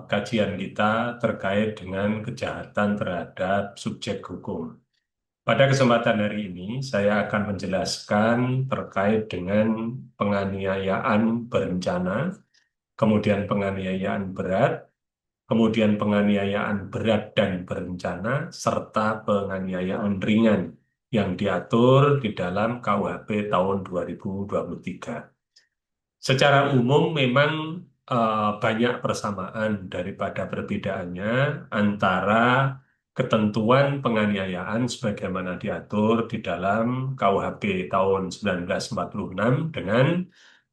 kajian kita terkait dengan kejahatan terhadap subjek hukum. Pada kesempatan hari ini, saya akan menjelaskan terkait dengan penganiayaan berencana, kemudian penganiayaan berat, kemudian penganiayaan berat dan berencana, serta penganiayaan ringan yang diatur di dalam KUHP tahun 2023. Secara umum memang banyak persamaan daripada perbedaannya antara ketentuan penganiayaan sebagaimana diatur di dalam KUHP tahun 1946 dengan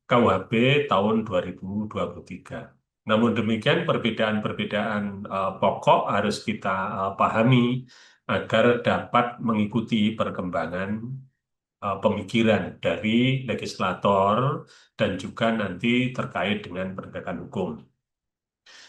KUHP tahun 2023. Namun demikian perbedaan-perbedaan pokok harus kita pahami agar dapat mengikuti perkembangan pemikiran dari legislator dan juga nanti terkait dengan penegakan hukum.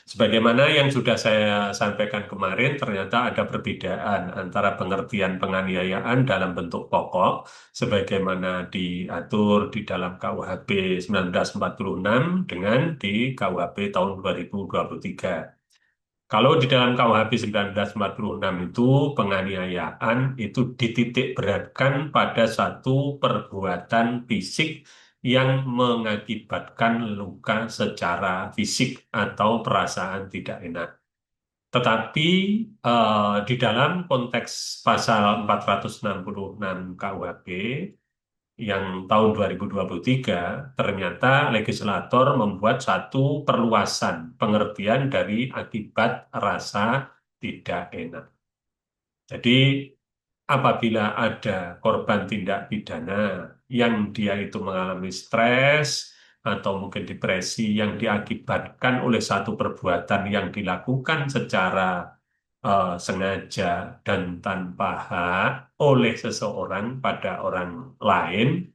Sebagaimana yang sudah saya sampaikan kemarin, ternyata ada perbedaan antara pengertian penganiayaan dalam bentuk pokok, sebagaimana diatur di dalam KUHP 1946 dengan di KUHP tahun 2023. Kalau di dalam KUHP 1946 itu penganiayaan itu dititik beratkan pada satu perbuatan fisik yang mengakibatkan luka secara fisik atau perasaan tidak enak. Tetapi di dalam konteks pasal 466 KUHP yang tahun 2023 ternyata legislator membuat satu perluasan pengertian dari akibat rasa tidak enak. Jadi apabila ada korban tindak pidana yang dia itu mengalami stres atau mungkin depresi yang diakibatkan oleh satu perbuatan yang dilakukan secara sengaja dan tanpa hak oleh seseorang pada orang lain,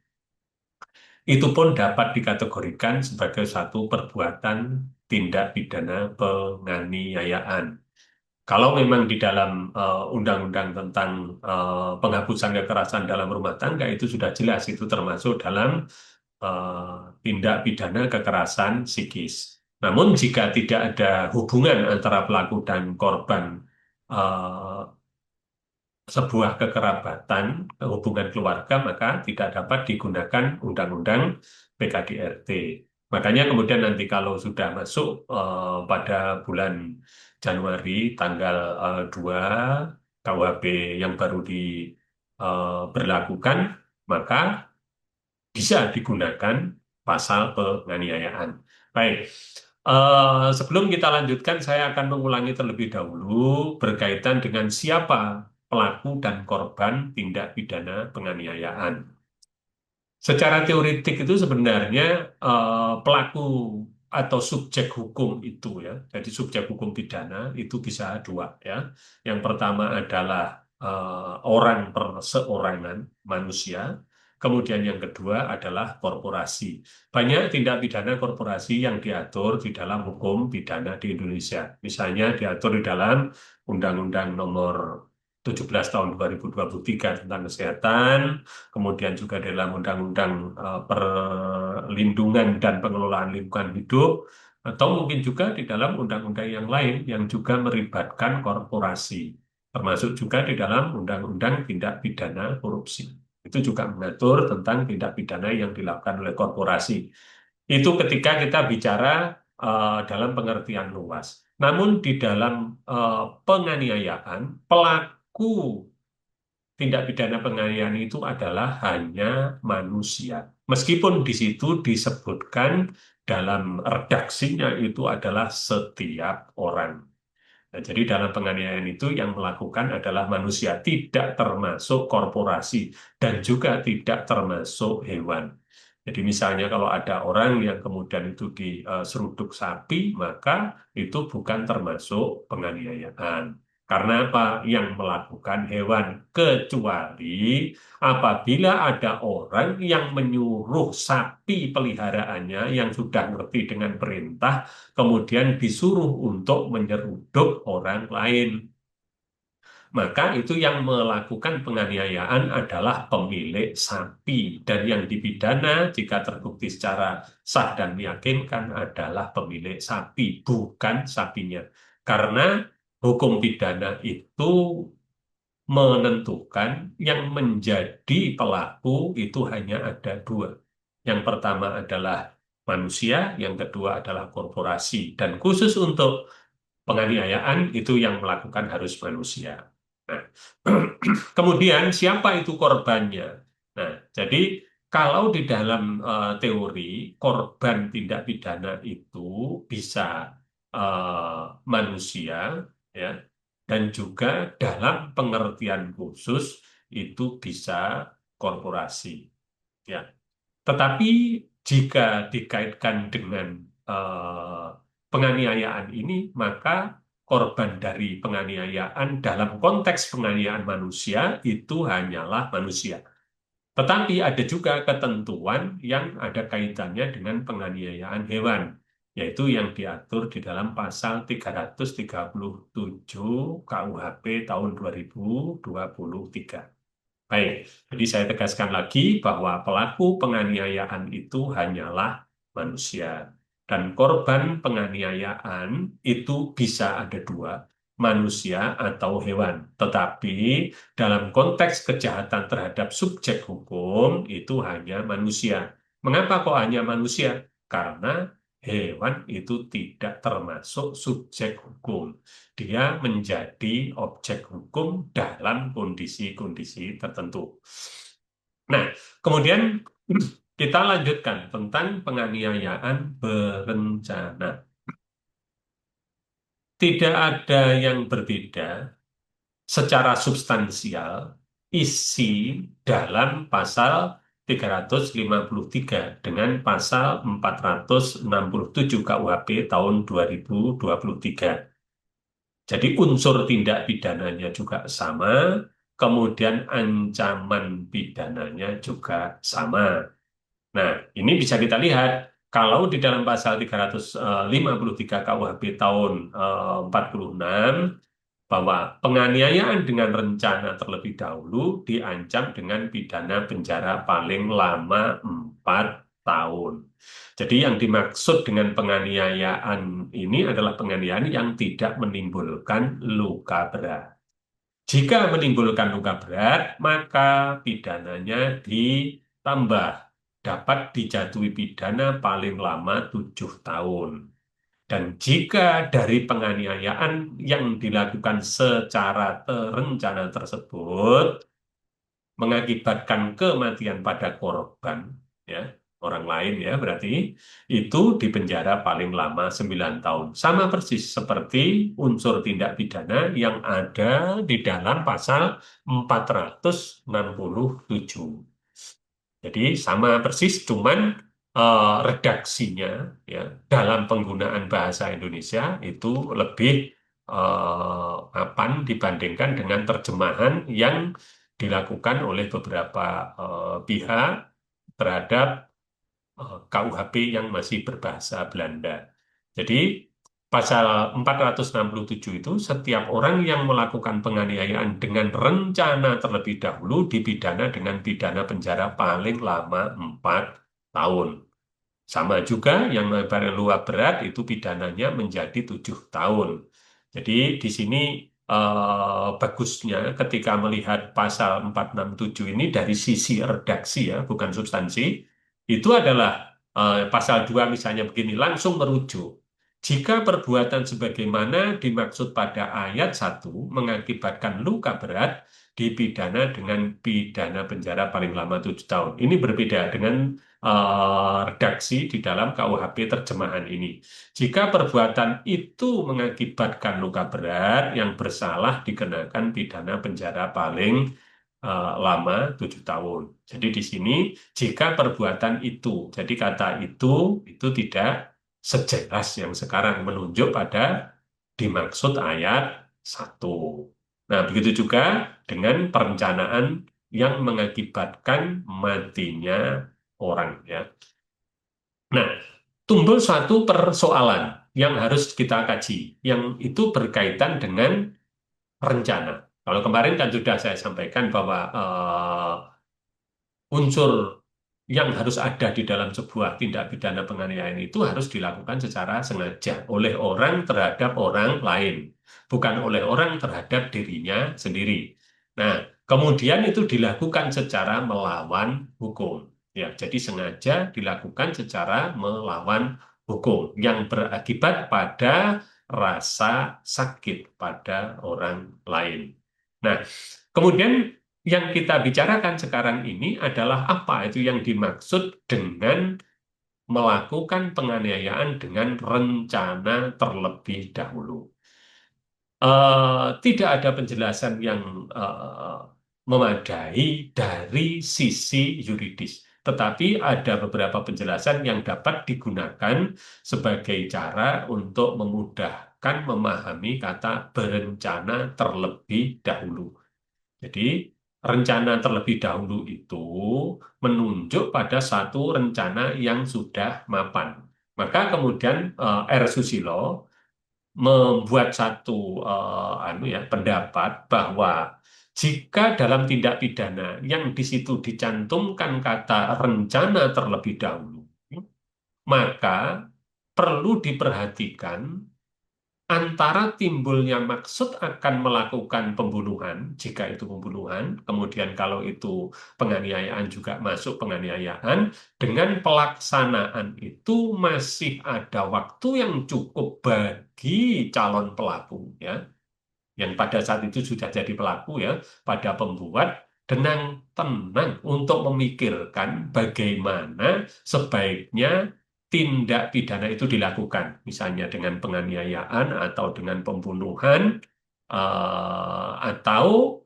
itu pun dapat dikategorikan sebagai satu perbuatan tindak pidana penganiayaan. Kalau memang di dalam undang-undang tentang penghapusan kekerasan dalam rumah tangga itu sudah jelas itu termasuk dalam eh, tindak pidana kekerasan psikis. Namun jika tidak ada hubungan antara pelaku dan korban eh, sebuah kekerabatan, hubungan keluarga, maka tidak dapat digunakan undang-undang PKDRT. Makanya kemudian nanti kalau sudah masuk pada bulan Januari tanggal 2 KUHP yang baru diberlakukan, maka bisa digunakan pasal penganiayaan. Baik, sebelum kita lanjutkan, saya akan mengulangi terlebih dahulu berkaitan dengan siapa pelaku dan korban tindak pidana penganiayaan. Secara teoritik itu sebenarnya pelaku atau subjek hukum itu ya, jadi subjek hukum pidana itu bisa dua ya. Yang pertama adalah orang perseorangan manusia, kemudian yang kedua adalah korporasi. Banyak tindak pidana korporasi yang diatur di dalam hukum pidana di Indonesia. Misalnya diatur di dalam Undang-Undang Nomor 17 tahun 2023 tentang kesehatan, kemudian juga dalam Undang-Undang Perlindungan dan Pengelolaan Lingkungan Hidup, atau mungkin juga di dalam undang-undang yang lain yang juga melibatkan korporasi, termasuk juga di dalam Undang-Undang Tindak Pidana Korupsi. Itu juga mengatur tentang tindak pidana yang dilakukan oleh korporasi. Itu ketika kita bicara dalam pengertian luas. Namun di dalam penganiayaan, pelaku tindak pidana penganiayaan itu adalah hanya manusia. Meskipun di situ disebutkan dalam redaksinya itu adalah setiap orang. Nah, jadi dalam penganiayaan itu yang melakukan adalah manusia, tidak termasuk korporasi dan juga tidak termasuk hewan. Jadi misalnya kalau ada orang yang kemudian itu diseruduk sapi, maka itu bukan termasuk penganiayaan. Karena apa? Yang melakukan hewan. Kecuali apabila ada orang yang menyuruh sapi peliharaannya yang sudah ngerti dengan perintah, kemudian disuruh untuk menyeruduk orang lain. maka itu yang melakukan penganiayaan adalah pemilik sapi. Dan yang dipidana jika terbukti secara sah dan meyakinkan adalah pemilik sapi, bukan sapinya. Karena hukum pidana itu menentukan yang menjadi pelaku itu hanya ada dua. Yang pertama adalah manusia, yang kedua adalah korporasi. Dan khusus untuk penganiayaan itu yang melakukan harus manusia. Nah, kemudian siapa itu korbannya? Nah, jadi kalau di dalam teori korban tindak pidana itu bisa manusia, ya, dan juga dalam pengertian khusus itu bisa korporasi, ya. Tetapi jika dikaitkan dengan eh, penganiayaan ini, maka korban dari penganiayaan dalam konteks penganiayaan manusia itu hanyalah manusia. Tetapi ada juga ketentuan yang ada kaitannya dengan penganiayaan hewan, yaitu yang diatur di dalam pasal 337 KUHP tahun 2023. Baik, jadi saya tegaskan lagi bahwa pelaku penganiayaan itu hanyalah manusia. Dan korban penganiayaan itu bisa ada dua, manusia atau hewan. Tetapi dalam konteks kejahatan terhadap subjek hukum itu hanya manusia. Mengapa kok hanya manusia? Karena hewan itu tidak termasuk subjek hukum. Dia menjadi objek hukum dalam kondisi-kondisi tertentu. Nah, kemudian kita lanjutkan tentang penganiayaan berencana. Tidak ada yang berbeda secara substansial isi dalam pasal 353 dengan pasal 467 KUHP tahun 2023. Jadi unsur tindak pidananya juga sama, kemudian ancaman pidananya juga sama. Nah, ini bisa kita lihat kalau di dalam pasal 353 KUHP tahun 46 bahwa penganiayaan dengan rencana terlebih dahulu diancam dengan pidana penjara paling lama 4 tahun. Jadi yang dimaksud dengan penganiayaan ini adalah penganiayaan yang tidak menimbulkan luka berat. Jika menimbulkan luka berat, maka pidananya ditambah. Dapat dijatuhi pidana paling lama 7 tahun. Dan jika dari penganiayaan yang dilakukan secara terencana tersebut mengakibatkan kematian pada korban, ya, orang lain ya berarti itu dipenjara paling lama 9 tahun. Sama persis seperti unsur tindak pidana yang ada di dalam pasal 467. Jadi sama persis, cuman redaksinya ya dalam penggunaan bahasa Indonesia itu lebih mapan dibandingkan dengan terjemahan yang dilakukan oleh beberapa pihak terhadap KUHP yang masih berbahasa Belanda. Jadi pasal 467 itu setiap orang yang melakukan penganiayaan dengan rencana terlebih dahulu dipidana dengan pidana penjara paling lama 4 tahun. Sama juga yang melanggar luar berat itu pidananya menjadi 7 tahun. Jadi di sini bagusnya ketika melihat pasal 467 ini dari sisi redaksi ya, bukan substansi, itu adalah pasal 2 misalnya begini, langsung merujuk. Jika perbuatan sebagaimana dimaksud pada ayat 1 mengakibatkan luka berat, dipidana dengan pidana penjara paling lama 7 tahun. Ini berbeda dengan redaksi di dalam KUHP terjemahan ini. Jika perbuatan itu mengakibatkan luka berat, yang bersalah dikenakan pidana penjara paling lama 7 tahun. Jadi di sini jika perbuatan itu, jadi kata itu tidak sejelas yang sekarang menunjuk pada dimaksud ayat 1. Nah, begitu juga dengan perencanaan yang mengakibatkan matinya orang ya. Nah, timbul suatu persoalan yang harus kita kaji, yang itu berkaitan dengan rencana. Kalau kemarin kan sudah saya sampaikan bahwa unsur yang harus ada di dalam sebuah tindak pidana penganiayaan itu harus dilakukan secara sengaja oleh orang terhadap orang lain, bukan oleh orang terhadap dirinya sendiri. Nah, kemudian itu dilakukan secara melawan hukum. Ya, jadi sengaja dilakukan secara melawan hukum yang berakibat pada rasa sakit pada orang lain. Nah, kemudian yang kita bicarakan sekarang ini adalah apa itu yang dimaksud dengan melakukan penganiayaan dengan rencana terlebih dahulu. Tidak ada penjelasan yang eh, memadai dari sisi yuridis, tetapi ada beberapa penjelasan yang dapat digunakan sebagai cara untuk memudahkan memahami kata berencana terlebih dahulu. Jadi, rencana terlebih dahulu itu menunjuk pada satu rencana yang sudah mapan. Maka kemudian R. Susilo membuat satu pendapat bahwa jika dalam tindak pidana yang di situ dicantumkan kata rencana terlebih dahulu, maka perlu diperhatikan antara timbulnya maksud akan melakukan pembunuhan, jika itu pembunuhan, kemudian kalau itu penganiayaan juga masuk penganiayaan, dengan pelaksanaan itu masih ada waktu yang cukup bagi calon pelaku, ya, yang pada saat itu sudah jadi pelaku ya, pada pembuat tenang untuk memikirkan bagaimana sebaiknya tindak pidana itu dilakukan, misalnya dengan penganiayaan atau dengan pembunuhan atau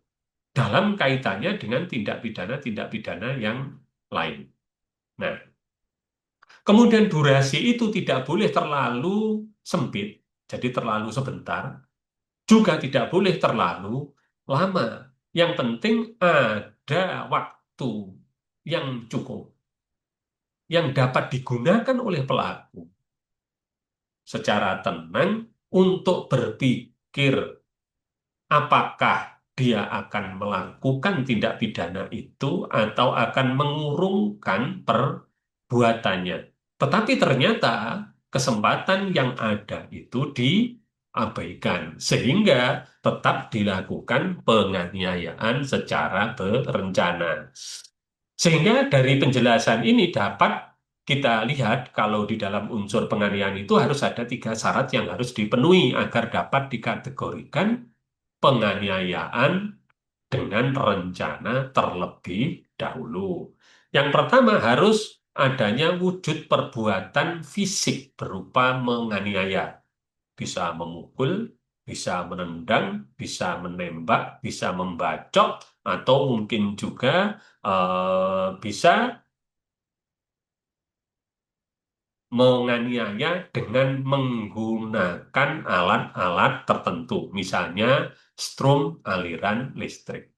dalam kaitannya dengan tindak pidana yang lain. Nah, kemudian durasi itu tidak boleh terlalu sempit, jadi terlalu sebentar, juga tidak boleh terlalu lama. Yang penting ada waktu yang cukup, yang dapat digunakan oleh pelaku secara tenang untuk berpikir apakah dia akan melakukan tindak pidana itu atau akan mengurungkan perbuatannya. Tetapi ternyata kesempatan yang ada itu diabaikan, sehingga tetap dilakukan penganiayaan secara berencana. Sehingga dari penjelasan ini dapat kita lihat kalau di dalam unsur penganiayaan itu harus ada tiga syarat yang harus dipenuhi agar dapat dikategorikan penganiayaan dengan rencana terlebih dahulu. Yang pertama harus adanya wujud perbuatan fisik berupa menganiaya. Bisa memukul, bisa menendang, bisa menembak, bisa membacok, atau mungkin juga bisa menganiaya dengan menggunakan alat-alat tertentu, misalnya strum aliran listrik.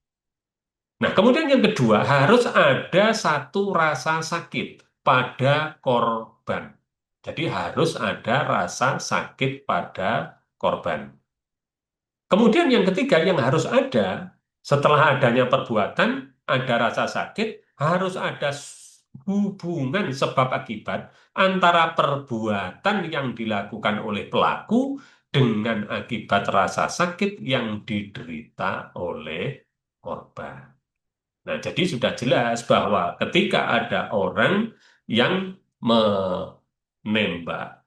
Nah, kemudian yang kedua, harus ada satu rasa sakit pada korban. Jadi harus ada rasa sakit pada korban. Kemudian yang ketiga yang harus ada, setelah adanya perbuatan, ada rasa sakit, harus ada hubungan sebab akibat antara perbuatan yang dilakukan oleh pelaku dengan akibat rasa sakit yang diderita oleh korban. Nah, jadi sudah jelas bahwa ketika ada orang yang menembak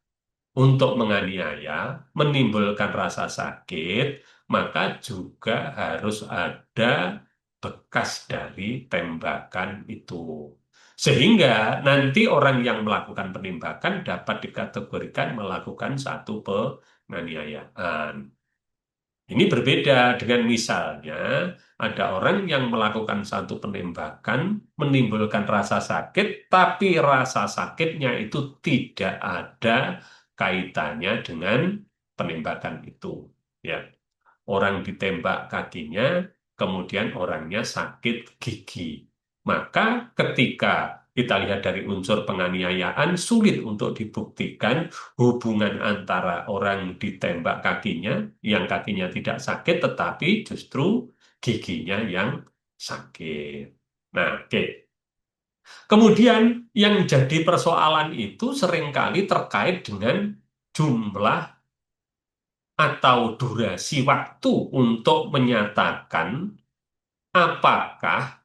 untuk menganiaya, menimbulkan rasa sakit, maka juga harus ada bekas dari tembakan itu. Sehingga nanti orang yang melakukan penembakan dapat dikategorikan melakukan satu penganiayaan. Ini berbeda dengan misalnya ada orang yang melakukan satu penembakan, menimbulkan rasa sakit, tapi rasa sakitnya itu tidak ada kaitannya dengan penembakan itu. Ya, orang ditembak kakinya, kemudian orangnya sakit gigi. Maka ketika kita lihat dari unsur penganiayaan, sulit untuk dibuktikan hubungan antara orang ditembak kakinya, yang kakinya tidak sakit, tetapi justru giginya yang sakit. Nah, oke. Kemudian yang jadi persoalan itu seringkali terkait dengan jumlah atau durasi waktu untuk menyatakan apakah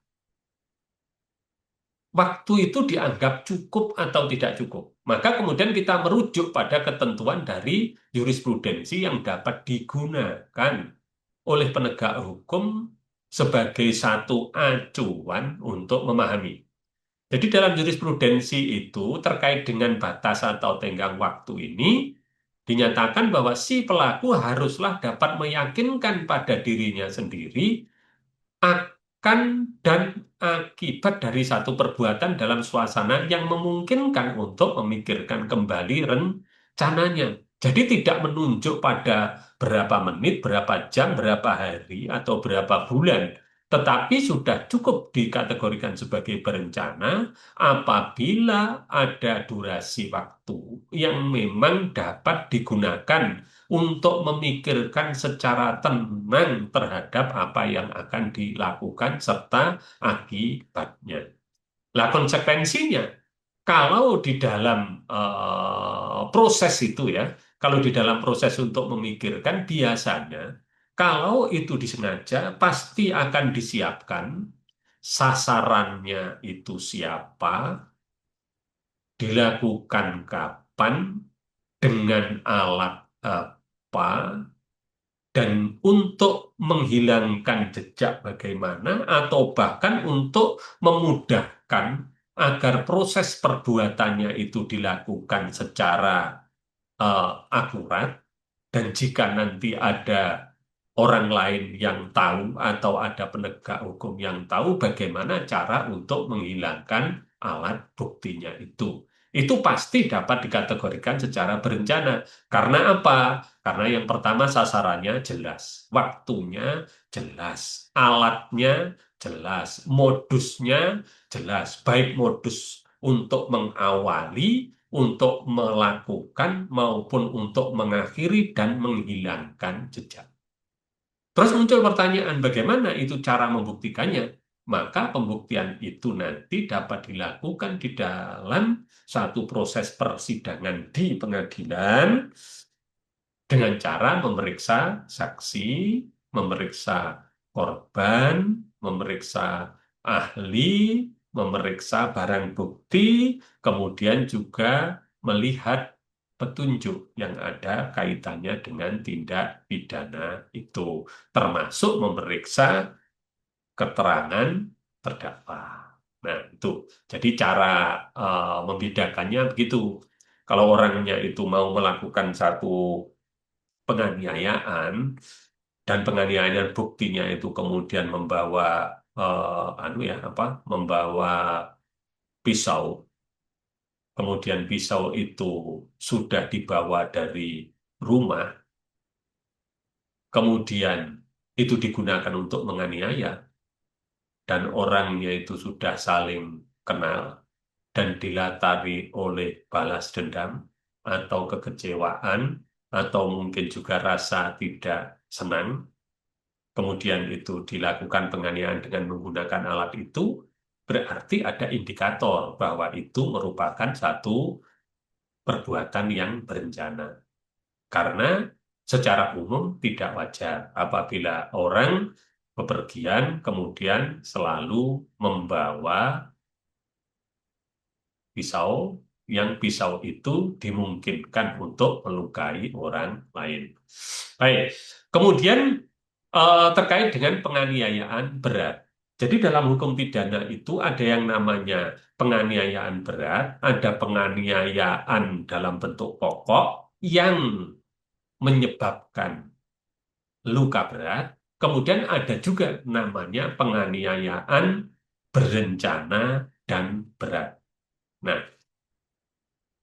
waktu itu dianggap cukup atau tidak cukup. Maka kemudian kita merujuk pada ketentuan dari jurisprudensi yang dapat digunakan oleh penegak hukum sebagai satu acuan untuk memahami. Jadi dalam jurisprudensi itu terkait dengan batas atau tenggang waktu ini dinyatakan bahwa si pelaku haruslah dapat meyakinkan pada dirinya sendiri akan dan akibat dari satu perbuatan dalam suasana yang memungkinkan untuk memikirkan kembali rencananya. Jadi tidak menunjuk pada berapa menit, berapa jam, berapa hari, atau berapa bulan, tetapi sudah cukup dikategorikan sebagai berencana apabila ada durasi waktu yang memang dapat digunakan untuk memikirkan secara tenang terhadap apa yang akan dilakukan serta akibatnya. Lah konsekuensinya, kalau di dalam proses itu ya, kalau di dalam proses untuk memikirkan biasanya, kalau itu disengaja pasti akan disiapkan sasarannya itu siapa, dilakukan kapan, dengan alat apa, dan untuk menghilangkan jejak bagaimana, atau bahkan untuk memudahkan agar proses perbuatannya itu dilakukan secara akurat, dan jika nanti ada orang lain yang tahu atau ada penegak hukum yang tahu bagaimana cara untuk menghilangkan alat buktinya itu. Itu pasti dapat dikategorikan secara berencana. Karena apa? Karena yang pertama sasarannya jelas, waktunya jelas, alatnya jelas, modusnya jelas, baik modus untuk mengawali, untuk melakukan, maupun untuk mengakhiri dan menghilangkan jejak. Terus muncul pertanyaan, bagaimana itu cara membuktikannya? Maka pembuktian itu nanti dapat dilakukan di dalam satu proses persidangan di pengadilan dengan cara memeriksa saksi, memeriksa korban, memeriksa ahli, memeriksa barang bukti, kemudian juga melihat petunjuk yang ada kaitannya dengan tindak pidana itu, termasuk memeriksa keterangan terdakwa. Nah, itu. Jadi cara membedakannya begitu. Kalau orangnya itu mau melakukan satu penganiayaan dan penganiayaan buktinya itu kemudian membawa anu ya apa membawa pisau, kemudian pisau itu sudah dibawa dari rumah, kemudian itu digunakan untuk menganiaya, dan orangnya itu sudah saling kenal dan dilatari oleh balas dendam atau kekecewaan atau mungkin juga rasa tidak senang, kemudian itu dilakukan penganiayaan dengan menggunakan alat itu, berarti ada indikator bahwa itu merupakan satu perbuatan yang berencana. Karena secara umum tidak wajar apabila orang bepergian kemudian selalu membawa pisau, yang pisau itu dimungkinkan untuk melukai orang lain. Baik, kemudian terkait dengan penganiayaan berat. Jadi dalam hukum pidana itu ada yang namanya penganiayaan berat, ada penganiayaan dalam bentuk pokok yang menyebabkan luka berat, kemudian ada juga namanya penganiayaan berencana dan berat. Nah,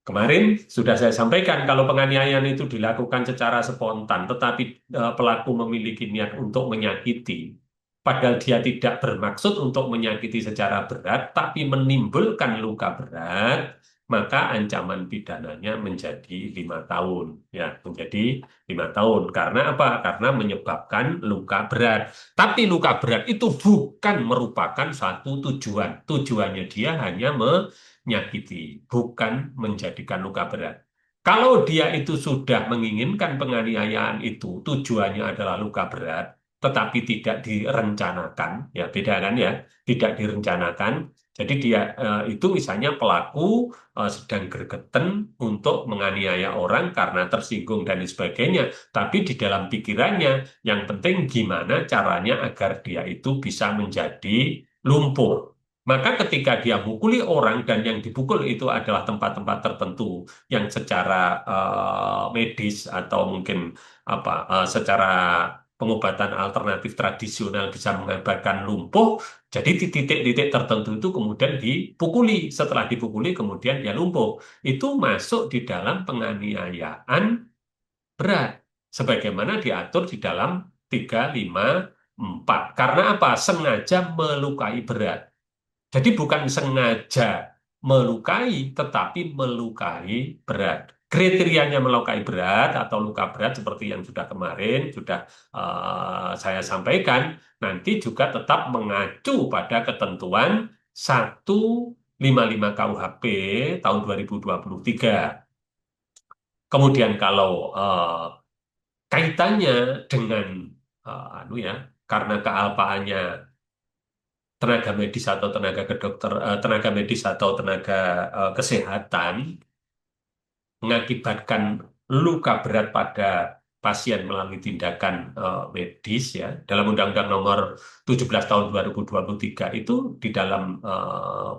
kemarin sudah saya sampaikan kalau penganiayaan itu dilakukan secara spontan, tetapi pelaku memiliki niat untuk menyakiti, padahal dia tidak bermaksud untuk menyakiti secara berat, tapi menimbulkan luka berat, maka ancaman pidananya menjadi 5 tahun. Ya, menjadi 5 tahun. Karena apa? Karena menyebabkan luka berat. Tapi luka berat itu bukan merupakan satu tujuan. Tujuannya dia hanya menyakiti, bukan menjadikan luka berat. Kalau dia itu sudah menginginkan penganiayaan itu, tujuannya adalah luka berat, tetapi tidak direncanakan, ya beda kan ya, tidak direncanakan. Jadi dia itu misalnya pelaku sedang gergeten untuk menganiaya orang karena tersinggung dan sebagainya, tapi di dalam pikirannya yang penting gimana caranya agar dia itu bisa menjadi lumpuh. Maka ketika dia mukuli orang dan yang dipukul itu adalah tempat-tempat tertentu yang secara medis atau mungkin secara pengobatan alternatif tradisional bisa mengakibatkan lumpuh, jadi di titik-titik tertentu itu kemudian dipukuli. Setelah dipukuli kemudian dia lumpuh. Itu masuk di dalam penganiayaan berat. Sebagaimana diatur di dalam 354. Karena apa? Sengaja melukai berat. Jadi bukan sengaja melukai, tetapi melukai berat. Kriterianya melukai berat atau luka berat seperti yang sudah kemarin sudah saya sampaikan, nanti juga tetap mengacu pada ketentuan 155 KUHP tahun 2023. Kemudian kalau kaitannya dengan karena kealpaannya tenaga medis atau tenaga medis atau tenaga kesehatan mengakibatkan luka berat pada pasien melalui tindakan medis ya dalam Undang-Undang Nomor 17 Tahun 2023 itu di dalam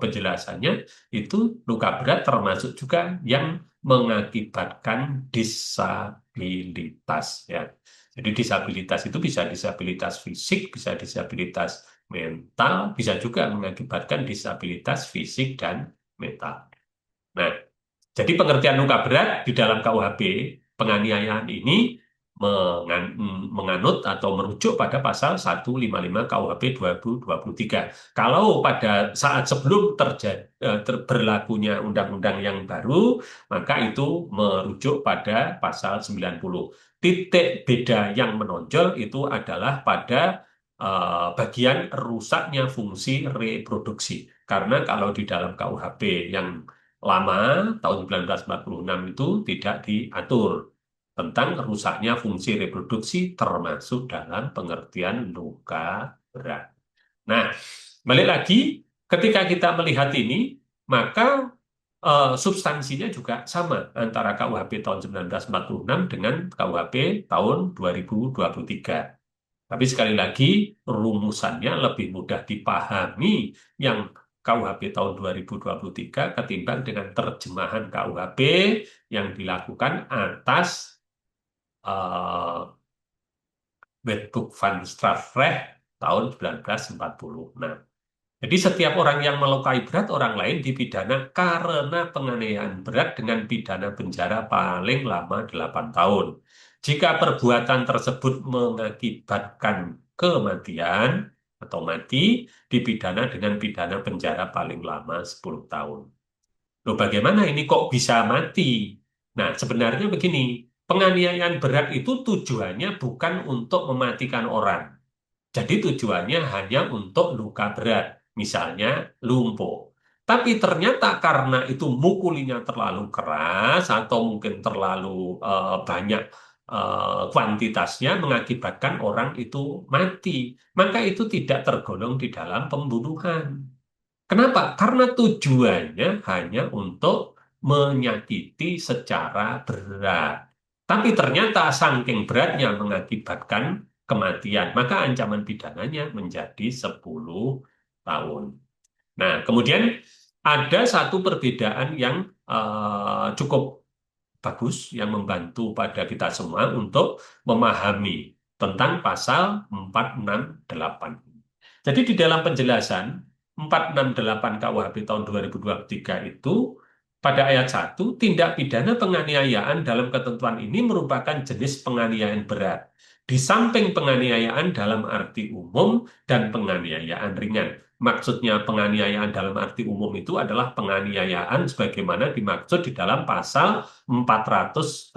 penjelasannya itu luka berat termasuk juga yang mengakibatkan disabilitas ya. Jadi disabilitas itu bisa disabilitas fisik, bisa disabilitas mental, bisa juga mengakibatkan disabilitas fisik dan mental. Nah, jadi pengertian luka berat di dalam KUHP penganiayaan ini menganut atau merujuk pada pasal 155 KUHP 2023. Kalau pada saat sebelum berlakunya undang-undang yang baru, maka itu merujuk pada pasal 90. Titik beda yang menonjol itu adalah pada bagian rusaknya fungsi reproduksi. Karena kalau di dalam KUHP yang lama tahun 1946 itu tidak diatur tentang rusaknya fungsi reproduksi termasuk dalam pengertian luka berat. Nah, balik lagi ketika kita melihat ini, maka substansinya juga sama antara KUHP tahun 1946 dengan KUHP tahun 2023. Tapi sekali lagi, rumusannya lebih mudah dipahami yang KUHP tahun 2023 ketimbang dengan terjemahan KUHP yang dilakukan atas uh, Wetboek van Strafrecht tahun 1946. Jadi setiap orang yang melukai berat orang lain dipidana karena penganiayaan berat dengan pidana penjara paling lama 8 tahun. Jika perbuatan tersebut mengakibatkan kematian atau mati, dipidana dengan pidana penjara paling lama 10 tahun. Loh bagaimana ini kok bisa mati? Nah sebenarnya begini, penganiayaan berat itu tujuannya bukan untuk mematikan orang. Jadi tujuannya hanya untuk luka berat, misalnya lumpuh. Tapi ternyata karena itu mukulinya terlalu keras atau mungkin terlalu banyak kuantitasnya mengakibatkan orang itu mati. Maka itu tidak tergolong di dalam pembunuhan. Kenapa? Karena tujuannya hanya untuk menyakiti secara berat. Tapi ternyata saking beratnya mengakibatkan kematian, maka ancaman pidananya menjadi 10 tahun. Nah, kemudian ada satu perbedaan yang cukup bagus yang membantu pada kita semua untuk memahami tentang pasal 468. Jadi di dalam penjelasan 468 KUHP tahun 2023 itu pada ayat 1, tindak pidana penganiayaan dalam ketentuan ini merupakan jenis penganiayaan berat. Di samping penganiayaan dalam arti umum dan penganiayaan ringan. maksudnya penganiayaan dalam arti umum itu adalah penganiayaan sebagaimana dimaksud di dalam pasal 466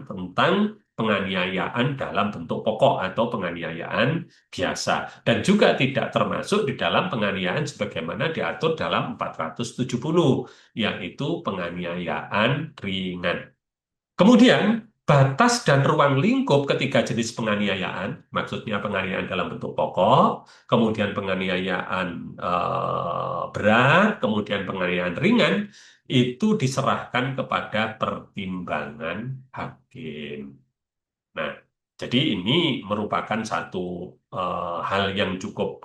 tentang penganiayaan dalam bentuk pokok atau penganiayaan biasa. Dan juga tidak termasuk di dalam penganiayaan sebagaimana diatur dalam 470, yaitu penganiayaan ringan. Kemudian, batas dan ruang lingkup ketiga jenis penganiayaan, maksudnya penganiayaan dalam bentuk pokok, kemudian penganiayaan berat, kemudian penganiayaan ringan, itu diserahkan kepada pertimbangan hakim. Nah, jadi ini merupakan satu hal yang cukup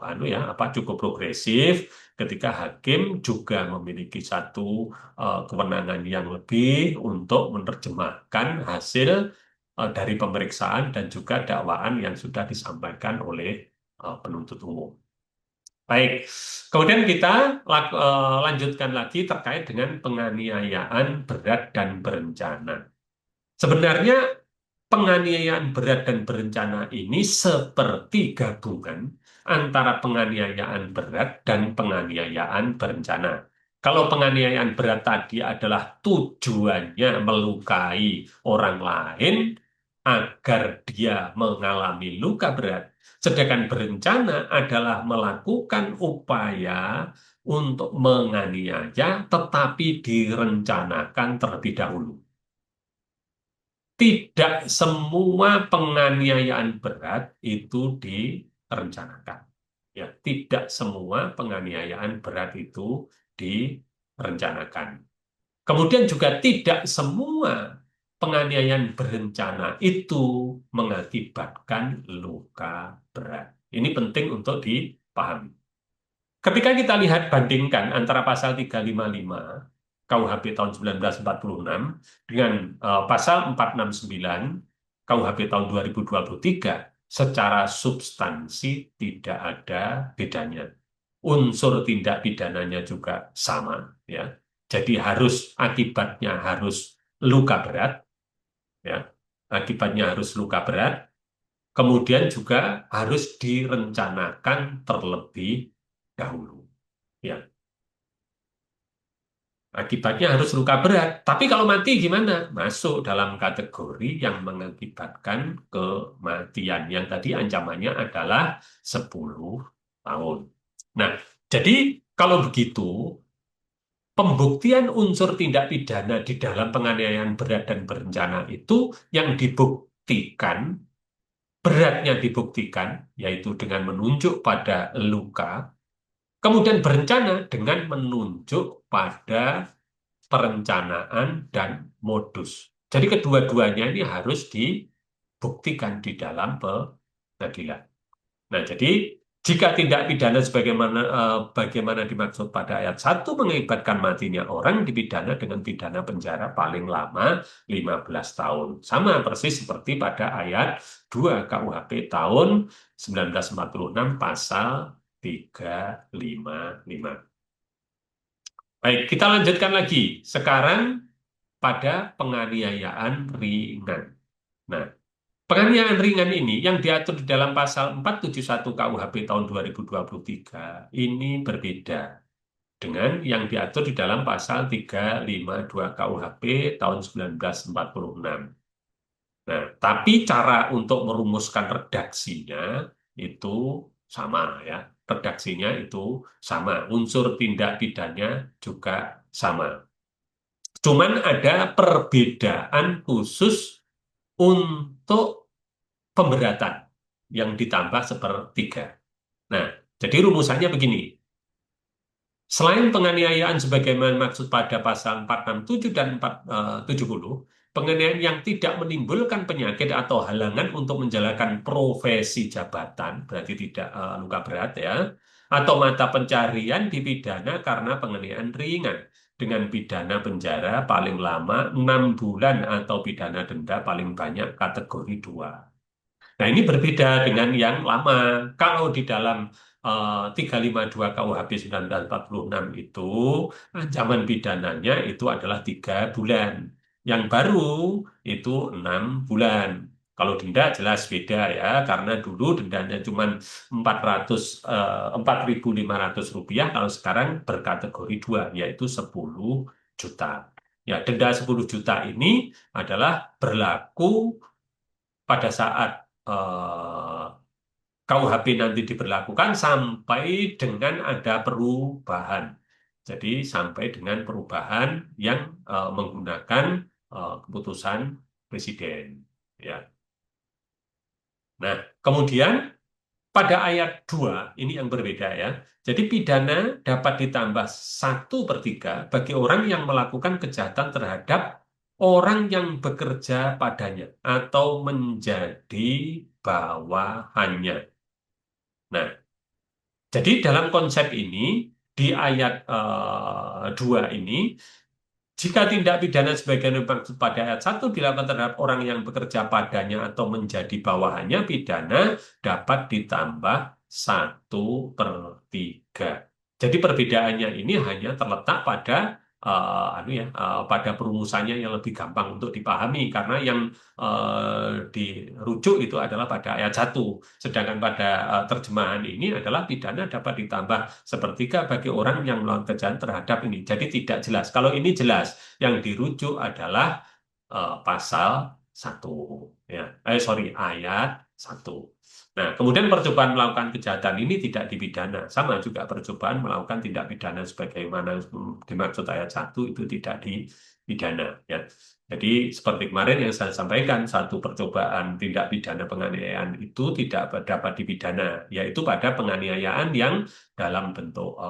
cukup progresif ketika hakim juga memiliki satu kewenangan yang lebih untuk menerjemahkan hasil dari pemeriksaan dan juga dakwaan yang sudah disampaikan oleh penuntut umum. Baik, kemudian kita lanjutkan lagi terkait dengan penganiayaan berat dan berencana. Sebenarnya penganiayaan berat dan berencana ini seperti gabungan antara penganiayaan berat dan penganiayaan berencana. Kalau penganiayaan berat tadi adalah tujuannya melukai orang lain agar dia mengalami luka berat, sedangkan berencana adalah melakukan upaya untuk menganiaya tetapi direncanakan terlebih dahulu. Tidak semua penganiayaan berat itu direncanakan. Ya, tidak semua penganiayaan berat itu direncanakan. Kemudian juga tidak semua penganiayaan berencana itu mengakibatkan luka berat. Ini penting untuk dipahami. Ketika kita lihat bandingkan antara pasal 355 KUHP tahun 1946 dengan pasal 469 KUHP tahun 2023, secara substansi tidak ada bedanya. Unsur tindak pidananya juga sama, ya. Jadi akibatnya harus luka berat, ya. Akibatnya harus luka berat. Kemudian juga harus direncanakan terlebih dahulu. Ya, akibatnya harus luka berat. Tapi kalau mati gimana? Masuk dalam kategori yang mengakibatkan kematian. Yang tadi ancamannya adalah 10 tahun. Nah, jadi kalau begitu, pembuktian unsur tindak pidana di dalam penganiayaan berat dan berencana itu yang dibuktikan, beratnya dibuktikan, yaitu dengan menunjuk pada luka, kemudian berencana dengan menunjuk pada perencanaan dan modus. Jadi kedua-duanya ini harus dibuktikan di dalam pengadilan. Nah, jadi jika tindak pidana bagaimana dimaksud pada ayat 1 mengakibatkan matinya orang dipidana dengan pidana penjara paling lama 15 tahun. Sama persis seperti pada ayat 2 KUHP tahun 1946 pasal 355. Baik, kita lanjutkan lagi. Sekarang pada penganiayaan ringan. Nah, penganiayaan ringan ini yang diatur di dalam pasal 471 KUHP tahun 2023 ini berbeda dengan yang diatur di dalam pasal 352 KUHP tahun 1946. Nah, tapi cara untuk merumuskan redaksinya itu sama, ya. Redaksinya itu sama, unsur tindak pidananya juga sama. Cuman ada perbedaan khusus untuk pemberatan yang ditambah sepertiga. Nah, jadi rumusannya begini. Selain penganiayaan sebagaimana maksud pada pasal 467 dan 470, penganiayaan yang tidak menimbulkan penyakit atau halangan untuk menjalankan profesi jabatan, berarti tidak luka berat, ya, atau mata pencarian dipidana karena penganiayaan ringan dengan pidana penjara paling lama 6 bulan atau pidana denda paling banyak kategori 2. Nah, ini berbeda dengan yang lama. Kalau di dalam 352 KUHP 1946 itu, ancaman pidananya itu adalah 3 bulan. Yang baru itu 6 bulan. Kalau denda jelas beda ya, karena dulu dendanya cuma 4.500 rupiah, kalau sekarang berkategori dua, yaitu 10 juta. Ya, denda 10 juta ini adalah berlaku pada saat KUHP nanti diberlakukan sampai dengan ada perubahan. Jadi sampai dengan perubahan yang menggunakan keputusan presiden. Ya. Nah, kemudian pada ayat 2 ini yang berbeda ya. Jadi pidana dapat ditambah 1/3 bagi orang yang melakukan kejahatan terhadap orang yang bekerja padanya atau menjadi bawahannya. Nah, jadi dalam konsep ini, di ayat 2 ini, jika tindak pidana sebagaimana dimaksud pada ayat 1 dilakukan terhadap orang yang bekerja padanya atau menjadi bawahannya, pidana dapat ditambah 1/3. Jadi perbedaannya ini hanya terletak pada pada perumusannya yang lebih gampang untuk dipahami karena yang dirujuk itu adalah pada ayat 1. Sedangkan pada terjemahan ini adalah pidana dapat ditambah sepertiga bagi orang yang melakukan kejahatan terhadap ini. Jadi tidak jelas. Kalau ini jelas, yang dirujuk adalah pasal 1. Ya. Ayat 1. Nah, kemudian percobaan melakukan kejahatan ini tidak dipidana. Sama juga percobaan melakukan tindak pidana sebagaimana dimaksud ayat 1 itu tidak dipidana. Ya. Jadi seperti kemarin yang saya sampaikan, satu percobaan tindak pidana penganiayaan itu tidak dapat dipidana, yaitu pada penganiayaan yang dalam bentuk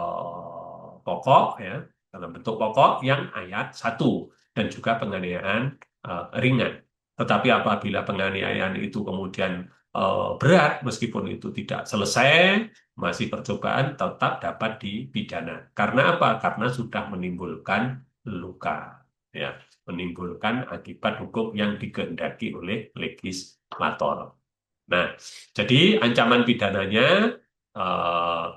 pokok, ya, dalam bentuk pokok yang ayat 1 dan juga penganiayaan ringan. Tetapi apabila penganiayaan itu kemudian berat, meskipun itu tidak selesai, masih percobaan tetap dapat dipidana. Karena apa? Karena sudah menimbulkan luka, ya, menimbulkan akibat hukum yang dikehendaki oleh legislator. Nah, jadi ancaman pidananya eh,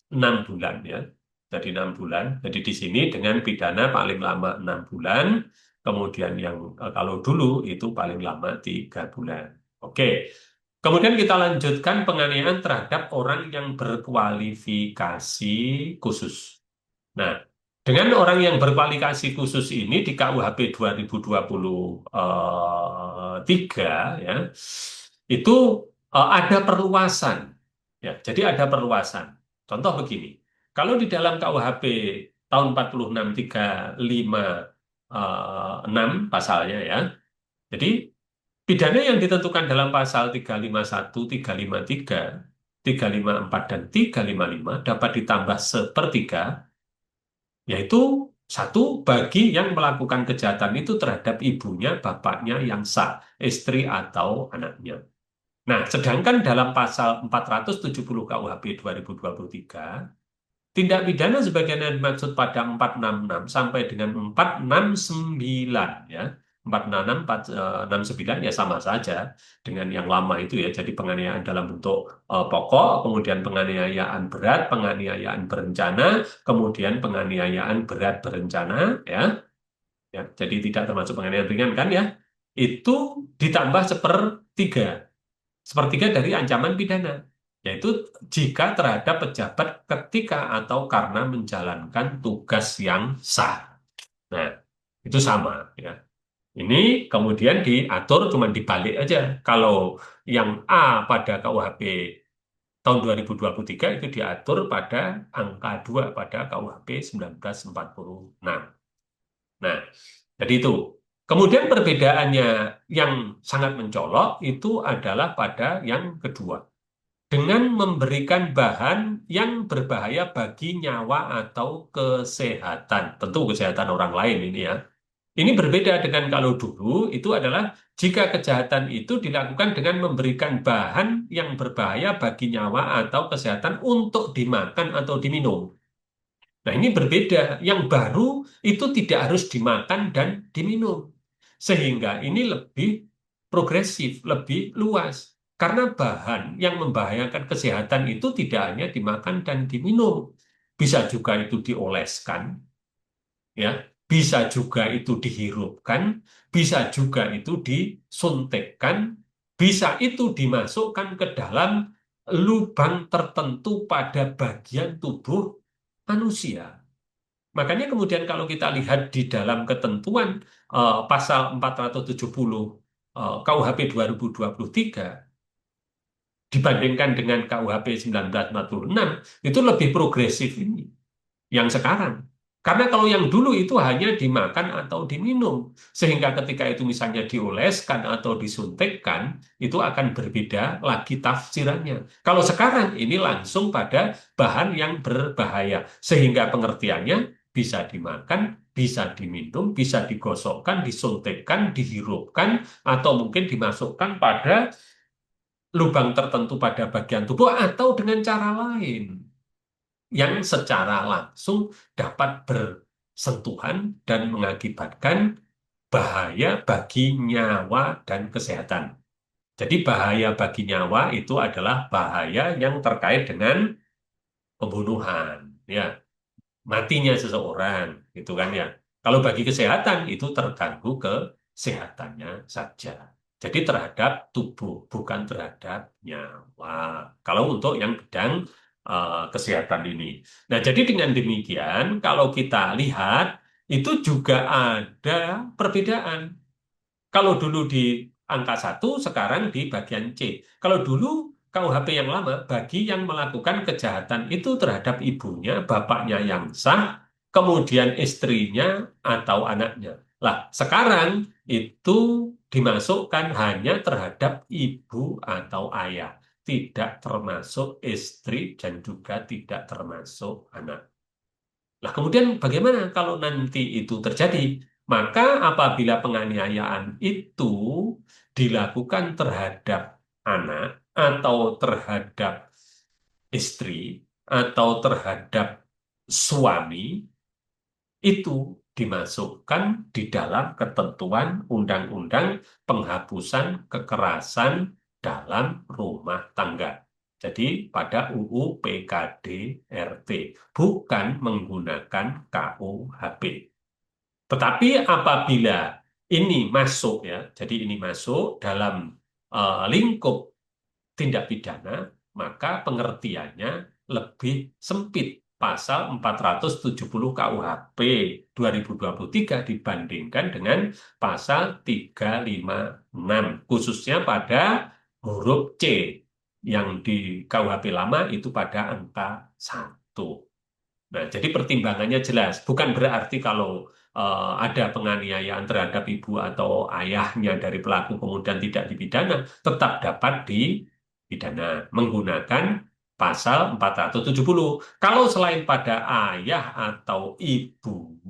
6 bulan ya. Jadi 6 bulan. Jadi di sini dengan pidana paling lama 6 bulan, kemudian yang kalau dulu itu paling lama 3 bulan. Oke. Kemudian kita lanjutkan penganiayaan terhadap orang yang berkualifikasi khusus. Nah, dengan orang yang berkualifikasi khusus ini di KUHP 2023 ya, itu ada perluasan. Ya, jadi ada perluasan. Contoh begini, kalau di dalam KUHP tahun 46 356 pasalnya ya. Jadi pidana yang ditentukan dalam pasal 351, 353, 354 dan 355 dapat ditambah sepertiga, yaitu satu bagi yang melakukan kejahatan itu terhadap ibunya, bapaknya yang sah, istri atau anaknya. Nah, sedangkan dalam pasal 470 KUHP 2023, tindak pidana sebagaimana dimaksud pada 466 sampai dengan 469 ya. 466, 469 ya sama saja dengan yang lama itu ya. Jadi penganiayaan dalam bentuk pokok, kemudian penganiayaan berat, penganiayaan berencana, kemudian penganiayaan berat berencana ya. Ya, jadi tidak termasuk penganiayaan ringan kan ya. Itu ditambah sepertiga. Sepertiga dari ancaman pidana, yaitu jika terhadap pejabat ketika atau karena menjalankan tugas yang sah. Nah, itu sama ya. Ini kemudian diatur cuma dibalik aja. Kalau yang A pada KUHP tahun 2023 itu diatur pada angka 2 pada KUHP 1946. Nah, jadi itu. Kemudian perbedaannya yang sangat mencolok itu adalah pada yang kedua dengan memberikan bahan yang berbahaya bagi nyawa atau kesehatan. Tentu kesehatan orang lain ini ya. Ini berbeda dengan kalau dulu itu adalah jika kejahatan itu dilakukan dengan memberikan bahan yang berbahaya bagi nyawa atau kesehatan untuk dimakan atau diminum. Nah, ini berbeda. Yang baru itu tidak harus dimakan dan diminum. Sehingga ini lebih progresif, lebih luas. Karena bahan yang membahayakan kesehatan itu tidak hanya dimakan dan diminum. Bisa juga itu dioleskan, ya. Bisa juga itu dihirupkan, bisa juga itu disuntikkan, bisa itu dimasukkan ke dalam lubang tertentu pada bagian tubuh manusia. Makanya kemudian kalau kita lihat di dalam ketentuan pasal 470 KUHP 2023 dibandingkan dengan KUHP 1946 itu lebih progresif ini yang sekarang. Karena kalau yang dulu itu hanya dimakan atau diminum, sehingga ketika itu misalnya dioleskan atau disuntikkan, itu akan berbeda lagi tafsirannya. Kalau sekarang ini langsung pada bahan yang berbahaya, sehingga pengertiannya bisa dimakan, bisa diminum, bisa digosokkan, disuntikkan, dihirupkan, atau mungkin dimasukkan pada lubang tertentu pada bagian tubuh atau dengan cara lain yang secara langsung dapat bersentuhan dan mengakibatkan bahaya bagi nyawa dan kesehatan. Jadi bahaya bagi nyawa itu adalah bahaya yang terkait dengan pembunuhan, ya, matinya seseorang, gitu kan ya. Kalau bagi kesehatan itu terganggu kesehatannya saja. Jadi terhadap tubuh, bukan terhadap nyawa. Kalau untuk yang bidang kesehatan ini. Nah, jadi dengan demikian, kalau kita lihat, itu juga ada perbedaan. Kalau dulu di angka satu, sekarang di bagian C. Kalau dulu KUHP yang lama, bagi yang melakukan kejahatan itu terhadap ibunya, bapaknya yang sah, kemudian istrinya atau anaknya. Lah, sekarang itu dimasukkan hanya terhadap ibu atau ayah, tidak termasuk istri dan juga tidak termasuk anak. Nah, kemudian bagaimana kalau nanti itu terjadi? Maka apabila penganiayaan itu dilakukan terhadap anak atau terhadap istri atau terhadap suami, itu dimasukkan di dalam ketentuan Undang-Undang Penghapusan Kekerasan dalam Rumah Tangga. Jadi pada UU PKD RT, bukan menggunakan KUHP. Tetapi apabila ini masuk ya, jadi ini masuk dalam lingkup tindak pidana, maka pengertiannya lebih sempit. Pasal 470 KUHP 2023 dibandingkan dengan pasal 356, khususnya pada huruf C, yang di KUHP lama itu pada angka 1. Nah, jadi pertimbangannya jelas. Bukan berarti kalau ada penganiayaan terhadap ibu atau ayahnya dari pelaku kemudian tidak dipidana, tetap dapat dipidana menggunakan pasal 470. Kalau selain pada ayah atau ibu,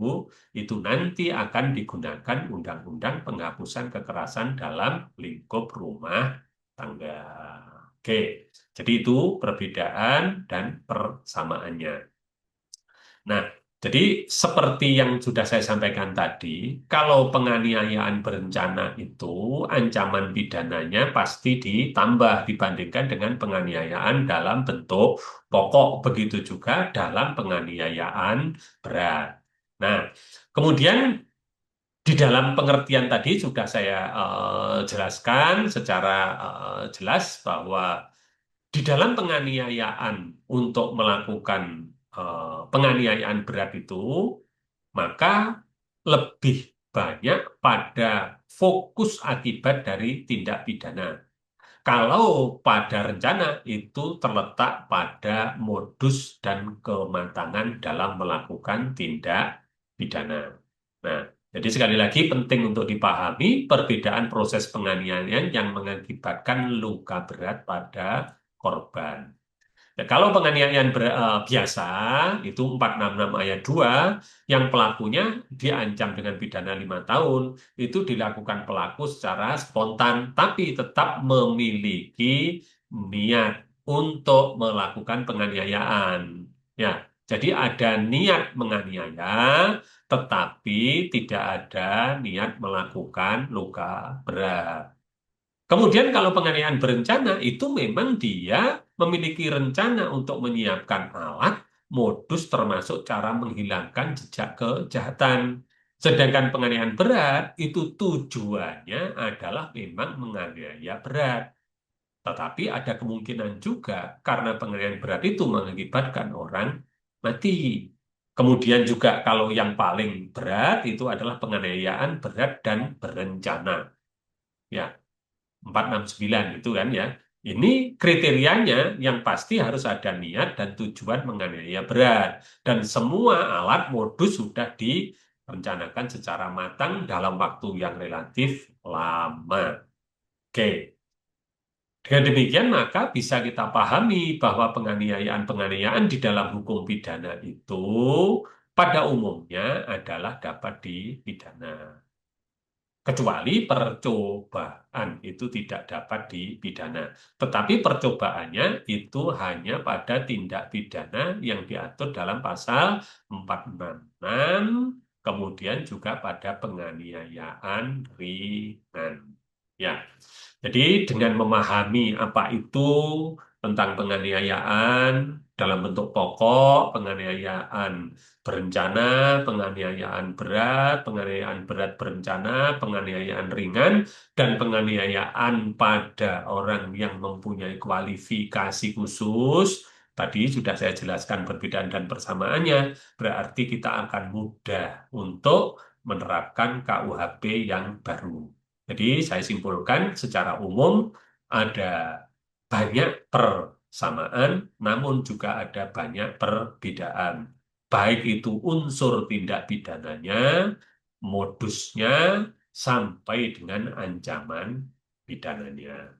itu nanti akan digunakan Undang-Undang Penghapusan Kekerasan dalam lingkup rumah tangga. Oke, jadi itu perbedaan dan persamaannya. Nah, jadi seperti yang sudah saya sampaikan tadi, kalau penganiayaan berencana itu ancaman pidananya pasti ditambah dibandingkan dengan penganiayaan dalam bentuk pokok, begitu juga dalam penganiayaan berat. Nah, kemudian di dalam pengertian tadi sudah saya jelaskan secara jelas bahwa di dalam penganiayaan untuk melakukan penganiayaan berat itu, maka lebih banyak pada fokus akibat dari tindak pidana. Kalau pada rencana itu terletak pada modus dan kematangan dalam melakukan tindak pidana. Nah, jadi sekali lagi penting untuk dipahami perbedaan proses penganiayaan yang mengakibatkan luka berat pada korban. Ya, kalau penganiayaan biasa itu 466 ayat 2 yang pelakunya diancam dengan pidana 5 tahun itu dilakukan pelaku secara spontan tapi tetap memiliki niat untuk melakukan penganiayaan. Ya, jadi ada niat menganiaya tetapi tidak ada niat melakukan luka berat. Kemudian kalau penganiayaan berencana itu memang dia memiliki rencana untuk menyiapkan alat, modus termasuk cara menghilangkan jejak kejahatan. Sedangkan penganiayaan berat itu tujuannya adalah memang menganiaya berat. Tetapi ada kemungkinan juga karena penganiayaan berat itu mengakibatkan orang mati. Kemudian juga kalau yang paling berat itu adalah penganiayaan berat dan berencana. Ya, 469 itu kan ya. Ini kriterianya yang pasti harus ada niat dan tujuan menganiaya berat. Dan semua alat modus sudah direncanakan secara matang dalam waktu yang relatif lama. Oke. Dengan demikian, maka bisa kita pahami bahwa penganiayaan-penganiayaan di dalam hukum pidana itu pada umumnya adalah dapat dipidana. Kecuali percobaan itu tidak dapat dipidana. Tetapi percobaannya itu hanya pada tindak pidana yang diatur dalam pasal 466, kemudian juga pada penganiayaan ringan. Ya. Jadi dengan memahami apa itu tentang penganiayaan dalam bentuk pokok, penganiayaan berencana, penganiayaan berat berencana, penganiayaan ringan, dan penganiayaan pada orang yang mempunyai kualifikasi khusus. Tadi sudah saya jelaskan perbedaan dan persamaannya, berarti kita akan mudah untuk menerapkan KUHP yang baru. Jadi saya simpulkan secara umum ada banyak persamaan, namun juga ada banyak perbedaan. Baik itu unsur tindak pidananya, modusnya, sampai dengan ancaman pidananya.